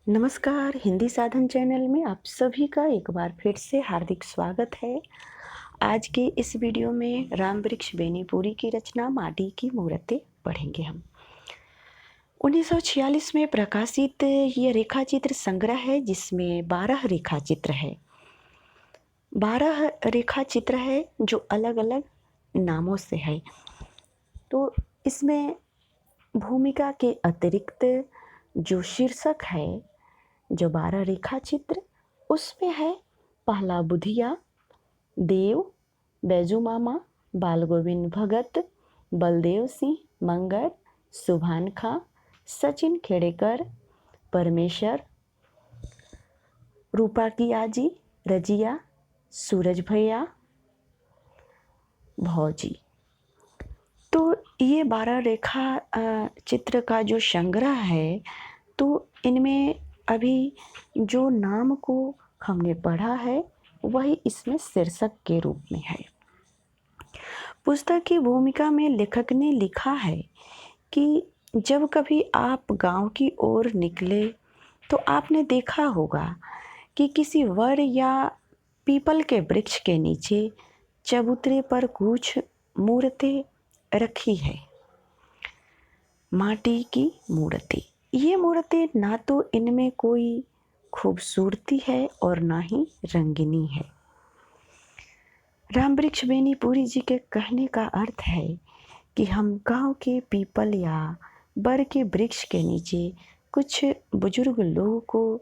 नमस्कार, हिंदी साधन चैनल में आप सभी का एक बार फिर से हार्दिक स्वागत है। आज के इस वीडियो में राम वृक्ष बेनीपुरी की रचना माटी की मूर्तें पढ़ेंगे हम। 1946 में प्रकाशित ये रेखाचित्र संग्रह है जिसमें 12 रेखाचित्र है। 12 रेखाचित्र है जो अलग-अलग नामों से है। तो इसमें भूमिका के अतिरिक्त जो शीर्षक है, जो 12 रेखाचित्र उसमें है पहला बुधिया, देव, बैजू मामा, बाल गोविंद भगत, बलदेव सिंह मंगर, सुभान खां, सचिन खेड़ेकर, परमेश्वर, रूपा की आजी, रजिया, सूरज भैया, भौजी। तो ये 12 रेखा चित्र का जो संग्रह है, तो इनमें अभी जो नाम को हमने पढ़ा है वही इसमें शीर्षक के रूप में है। पुस्तक की भूमिका में लेखक ने लिखा है कि जब कभी आप गांव की ओर निकले तो आपने देखा होगा कि किसी वर या पीपल के वृक्ष के नीचे चबूतरे पर कुछ मूर्तें रखी है। माटी की मूर्ति। ये मूर्ति ना तो इनमें कोई खूबसूरती है और ना ही रंगीनी है। राम वृक्ष बेनीपुरी जी के कहने का अर्थ है कि हम गांव के पीपल या बर के वृक्ष के नीचे कुछ बुजुर्ग लोगों को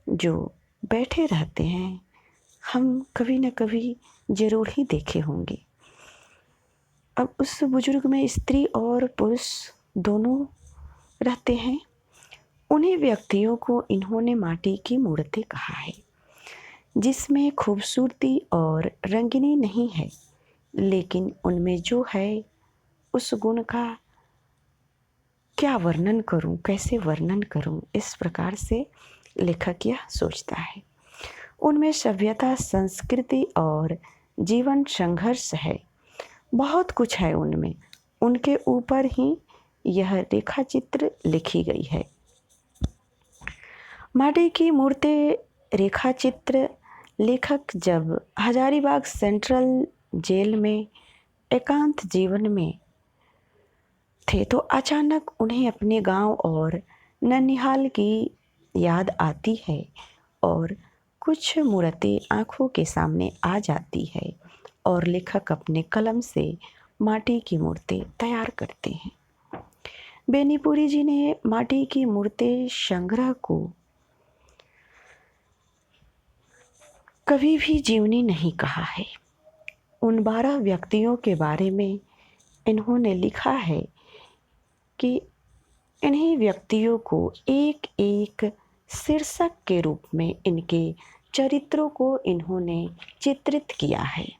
जो बैठे रहते हैं, हम कभी न कभी जरूर ही देखे होंगे। अब उस बुजुर्ग में स्त्री और पुरुष दोनों रहते हैं। उन्हीं व्यक्तियों को इन्होंने माटी की मूर्ति कहा है, जिसमें खूबसूरती और रंगीनी नहीं है, लेकिन उनमें जो है उस गुण का क्या वर्णन करूं, कैसे वर्णन करूं, इस प्रकार से लेखक यह सोचता है। उनमें सभ्यता, संस्कृति और जीवन संघर्ष है। बहुत कुछ है उनमें। उनके ऊपर ही यह रेखाचित्र लिखी गई है। माटी की मूर्ति रेखाचित्र लेखक जब हजारीबाग सेंट्रल जेल में एकांत जीवन में थे तो अचानक उन्हें अपने गांव और ननिहाल की याद आती है और कुछ मूर्तें आंखों के सामने आ जाती है और लेखक अपने कलम से माटी की मूर्तें तैयार करते हैं। बेनीपुरी जी ने माटी की मूर्ति संग्रह को कभी भी जीवनी नहीं कहा है। उन 12 व्यक्तियों के बारे में इन्होंने लिखा है कि इन्हीं व्यक्तियों को एक एक शीर्षक के रूप में इनके चरित्रों को इन्होंने चित्रित किया है।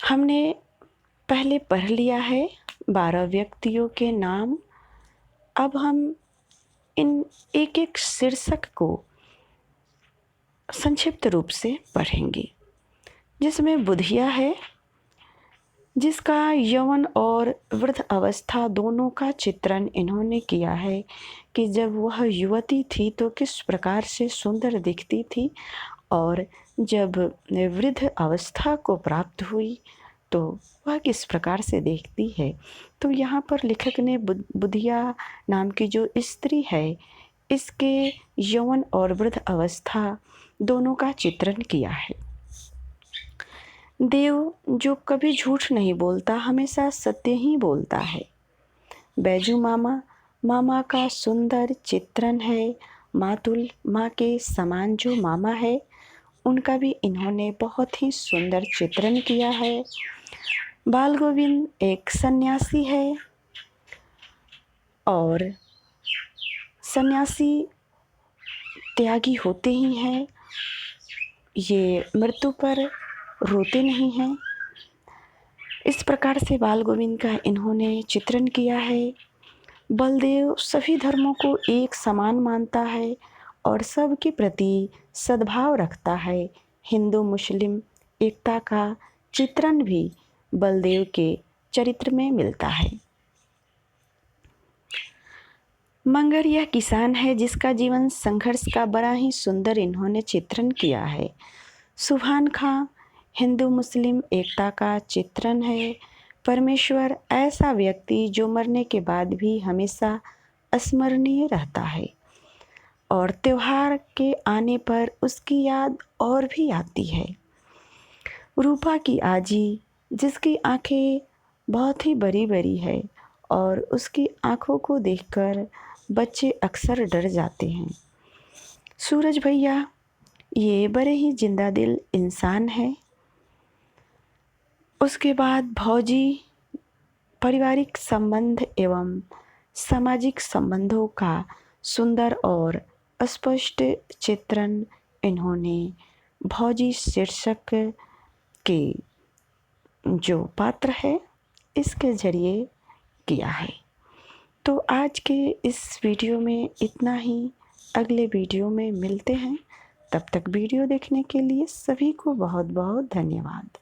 हमने पहले पढ़ लिया है 12 व्यक्तियों के नाम। अब हम इन एक एक शीर्षक को संक्षिप्त रूप से पढ़ेंगे, जिसमें बुधिया है, जिसका यौवन और वृद्ध अवस्था दोनों का चित्रण इन्होंने किया है कि जब वह युवती थी तो किस प्रकार से सुंदर दिखती थी और जब वृद्ध अवस्था को प्राप्त हुई तो वह किस प्रकार से देखती है। तो यहाँ पर लेखक ने बुधिया नाम की जो स्त्री है, इसके यौवन और वृद्ध अवस्था दोनों का चित्रण किया है। देव जो कभी झूठ नहीं बोलता, हमेशा सत्य ही बोलता है। बैजू मामा, मामा का सुंदर चित्रण है। मातुल, माँ के समान जो मामा है, उनका भी इन्होंने बहुत ही सुंदर चित्रण किया है। बाल गोविंद एक सन्यासी है और सन्यासी त्यागी होते ही हैं, ये मृत्यु पर रोते नहीं हैं। इस प्रकार से बाल गोविंद का इन्होंने चित्रण किया है। बलदेव सभी धर्मों को एक समान मानता है और सबके प्रति सद्भाव रखता है। हिंदू मुस्लिम एकता का चित्रण भी बलदेव के चरित्र में मिलता है। मगर यह किसान है जिसका जीवन संघर्ष का बड़ा ही सुंदर इन्होंने चित्रण किया है। सुभान खां हिंदू मुस्लिम एकता का चित्रण है। परमेश्वर ऐसा व्यक्ति जो मरने के बाद भी हमेशा स्मरणीय रहता है और त्योहार के आने पर उसकी याद और भी आती है। रूपा की आजी जिसकी आंखें बहुत ही बड़ी बड़ी है और उसकी आंखों को देखकर बच्चे अक्सर डर जाते हैं। सूरज भैया ये बड़े ही जिंदा दिल इंसान है। उसके बाद भौजी पारिवारिक संबंध एवं सामाजिक संबंधों का सुंदर और स्पष्ट चित्रण इन्होंने भौजी शीर्षक के जो पात्र है इसके जरिए किया है। तो आज के इस वीडियो में इतना ही। अगले वीडियो में मिलते हैं। तब तक वीडियो देखने के लिए सभी को बहुत बहुत धन्यवाद।